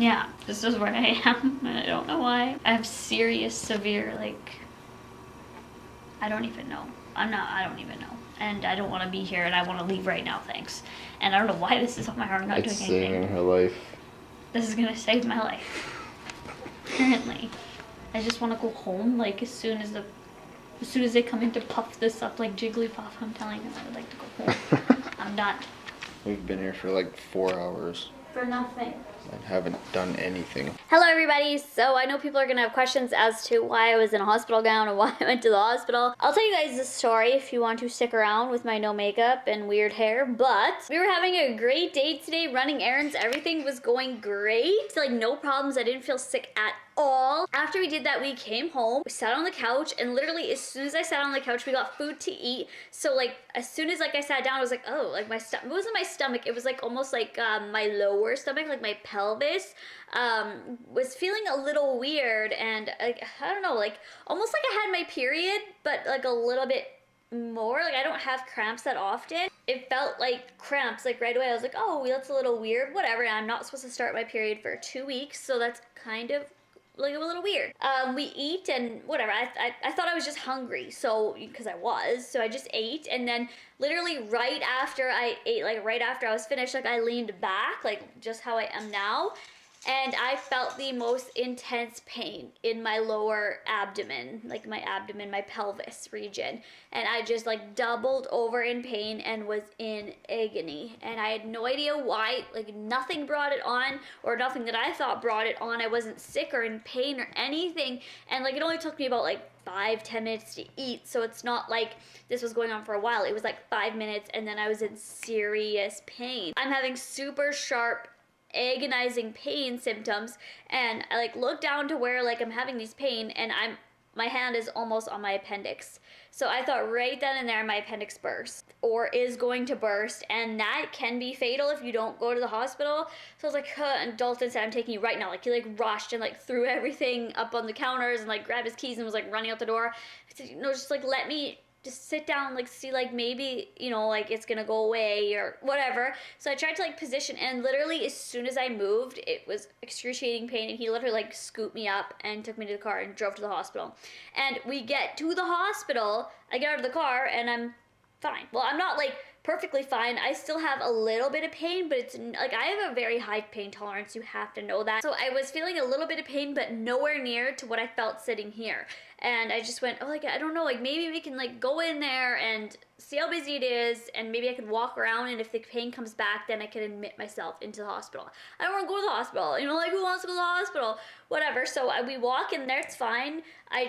Yeah, this is where I am, and I don't know why. I have serious, severe, like, I don't even know. I don't even know. And I don't want to be here, and I want to leave right now, thanks. And I don't know why this is on my heart. I'm not doing anything. It's saving her life. This is gonna save my life. Apparently. I just want to go home, like, as soon as they come in to puff this up like Jigglypuff, I'm telling them I would like to go home. I'm done. We've been here for like 4 hours. For nothing. And haven't done anything. Hello everybody, so I know people are gonna have questions as to why I was in a hospital gown and why I went to the hospital. I'll tell you guys the story if you want to stick around with my no makeup and weird hair, but we were having a great day today, running errands, everything was going great. Like no problems, I didn't feel sick at all. After we did that, we came home, we sat on the couch, and literally as soon as I sat on the couch, we got food to eat. So like as soon as like I sat down, I was like, oh, like my stomach, it wasn't my stomach, it was like almost like my lower stomach, like my pelvis was feeling a little weird, and like I don't know, like almost like I had my period, but like a little bit more. Like I don't have cramps that often. It felt like cramps like right away. I was like, oh, that's a little weird, whatever. I'm not supposed to start my period for 2 weeks, so that's kind of like a little weird. We eat and whatever. I thought I was just hungry, so because I was, so I just ate, and then literally right after I ate, like right after I was finished, like I leaned back, like just how I am now, and I felt the most intense pain in my lower abdomen, like my abdomen, my pelvis region. And I just like doubled over in pain and was in agony. And I had no idea why, like nothing brought it on, or nothing that I thought brought it on. I wasn't sick or in pain or anything. And like it only took me about like 5-10 minutes to eat, so it's not like this was going on for a while. It was like 5 minutes and then I was in serious pain. I'm having super sharp agonizing pain symptoms, and I like look down to where like I'm having these pain, and my hand is almost on my appendix. So I thought right then and there my appendix burst or is going to burst, and that can be fatal if you don't go to the hospital. So I was like, huh, and Dalton said, I'm taking you right now. Like he like rushed and like threw everything up on the counters and like grabbed his keys and was like running out the door. I said, no, just like let me just sit down, like see like maybe, you know, like it's gonna go away or whatever. So I tried to like position, and literally as soon as I moved, it was excruciating pain, and he literally like scooped me up and took me to the car and drove to the hospital. And we get to the hospital, I get out of the car and I'm fine. Well, I'm not like perfectly fine. I still have a little bit of pain, but it's like I have a very high pain tolerance. You have to know that. So I was feeling a little bit of pain, but nowhere near to what I felt sitting here. And I just went, oh, like, I don't know, like maybe we can like go in there and see how busy it is, and maybe I can walk around, and if the pain comes back, then I can admit myself into the hospital. I don't want to go to the hospital, you know, like who wants to go to the hospital? Whatever. So we walk in there, it's fine.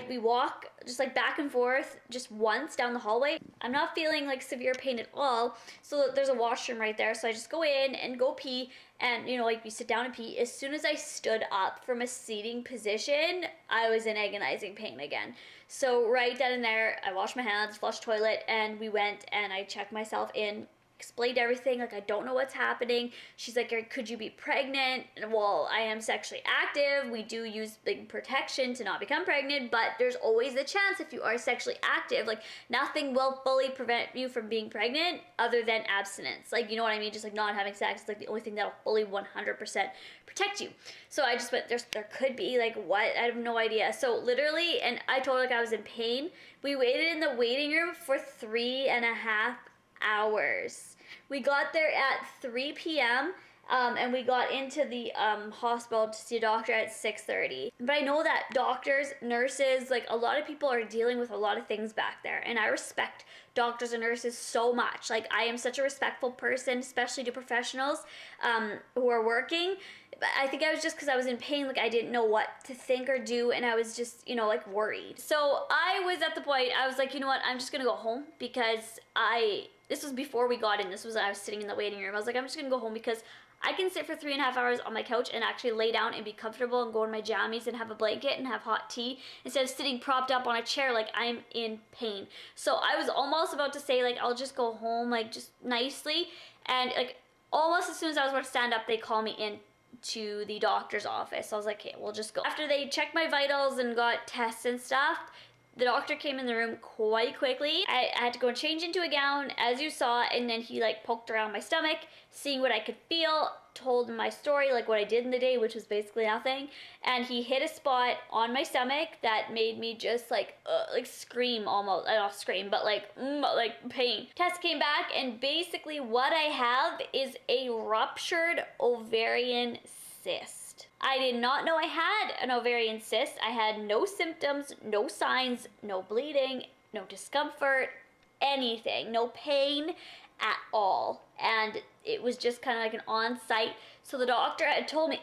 We walk just like back and forth just once down the hallway. I'm not feeling like severe pain at all. So there's a washroom right there. So I just go in and go pee, and you know, like we sit down and pee. As soon as I stood up from a seating position, I was in agonizing pain again. So right then and there, I washed my hands, flushed toilet, and we went and I checked myself in, explained everything, like I don't know what's happening. She's like, could you be pregnant? And well, I am sexually active. We do use like protection to not become pregnant, but there's always the chance if you are sexually active, like nothing will fully prevent you from being pregnant other than abstinence. Like, you know what I mean? Just like not having sex is like the only thing that'll fully 100% protect you. So I just went, there could be like what? I have no idea. So literally, and I told her like I was in pain. We waited in the waiting room for 3.5 hours. We got there at 3 p.m. And we got into the hospital to see a doctor at 6:30. But I know that doctors, nurses, like a lot of people are dealing with a lot of things back there, and I respect doctors and nurses so much. Like I am such a respectful person, especially to professionals who are working. But I think I was just because I was in pain, like I didn't know what to think or do, and I was just, you know, like worried. So I was at the point, I was like, you know what, I'm just gonna go home because this was before we got in. This was when I was sitting in the waiting room. I was like, I'm just gonna go home because I can sit for 3.5 hours on my couch and actually lay down and be comfortable and go in my jammies and have a blanket and have hot tea instead of sitting propped up on a chair like I'm in pain. So I was almost about to say like, I'll just go home, like just nicely. And like almost as soon as I was about to stand up, they call me in to the doctor's office. So I was like, okay, we'll just go. After they checked my vitals and got tests and stuff, the doctor came in the room quite quickly. I had to go and change into a gown, as you saw, and then he like poked around my stomach, seeing what I could feel. told my story, like what I did in the day, which was basically nothing. And he hit a spot on my stomach that made me just like scream almost. Not scream, but like pain. Test came back, and basically what I have is a ruptured ovarian cyst. I did not know I had an ovarian cyst. I had no symptoms, no signs, no bleeding, no discomfort, anything, no pain at all. And it was just kind of like an on-site. So the doctor had told me,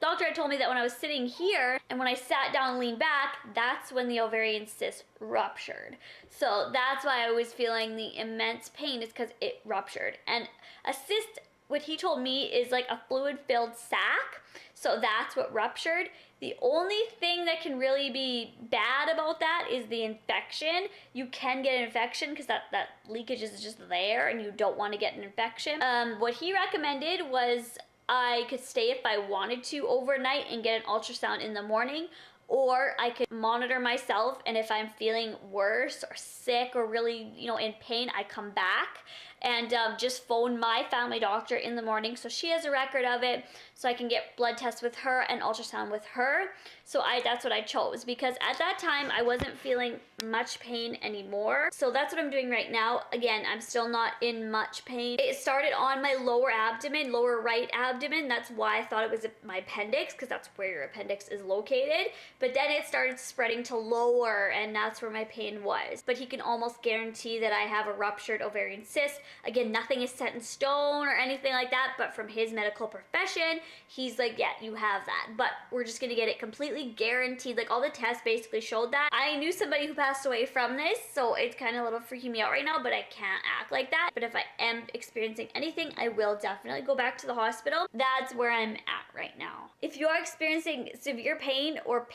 doctor had told me that when I was sitting here and when I sat down and leaned back, that's when the ovarian cyst ruptured. So that's why I was feeling the immense pain, is because it ruptured. And a cyst, what he told me, is like a fluid-filled sac. So that's what ruptured. The only thing that can really be bad about that is the infection. You can get an infection because that leakage is just there and you don't want to get an infection. What he recommended was I could stay if I wanted to overnight and get an ultrasound in the morning, or I could monitor myself, and if I'm feeling worse or sick or really, in pain, I come back and just phone my family doctor in the morning so she has a record of it, so I can get blood tests with her and ultrasound with her. So that's what I chose, because at that time I wasn't feeling much pain anymore. So that's what I'm doing right now. Again, I'm still not in much pain. It started on my lower abdomen, lower right abdomen. That's why I thought it was my appendix, because that's where your appendix is located. But then it started spreading to lower, and that's where my pain was. But he can almost guarantee that I have a ruptured ovarian cyst. Again, nothing is set in stone or anything like that, but from his medical profession, he's like, yeah, you have that. But we're just gonna get it completely guaranteed. Like, all the tests basically showed that. I knew somebody who passed away from this, so it's kind of a little freaking me out right now, but I can't act like that. But if I am experiencing anything, I will definitely go back to the hospital. That's where I'm at right now. If you are experiencing severe pain or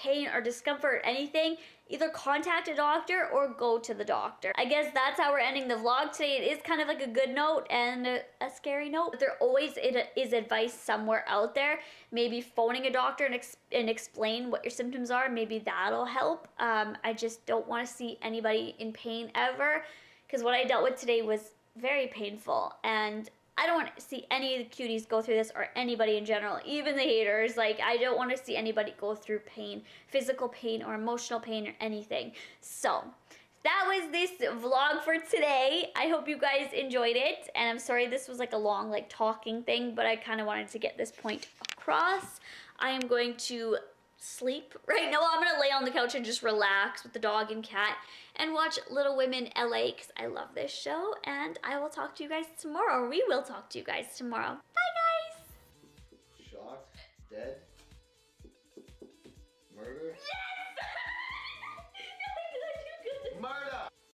discomfort or anything, either contact a doctor or go to the doctor. I guess that's how we're ending the vlog today. It is kind of like a good note and a scary note, but there always is advice somewhere out there. Maybe phoning a doctor and explain what your symptoms are. Maybe that'll help. I just don't want to see anybody in pain ever, because what I dealt with today was very painful, and I don't want to see any of the cuties go through this, or anybody in general, even the haters. Like, I don't want to see anybody go through pain, physical pain or emotional pain or anything. So that was this vlog for today. I hope you guys enjoyed it, and I'm sorry this was like a long talking thing, but I kind of wanted to get this point across. I am going to sleep right now. I'm gonna lay on the couch and just relax with the dog and cat and watch Little Women LA, because I love this show. And I will talk to you guys tomorrow, or we will talk to you guys tomorrow. Bye, guys. Shocked? Dead?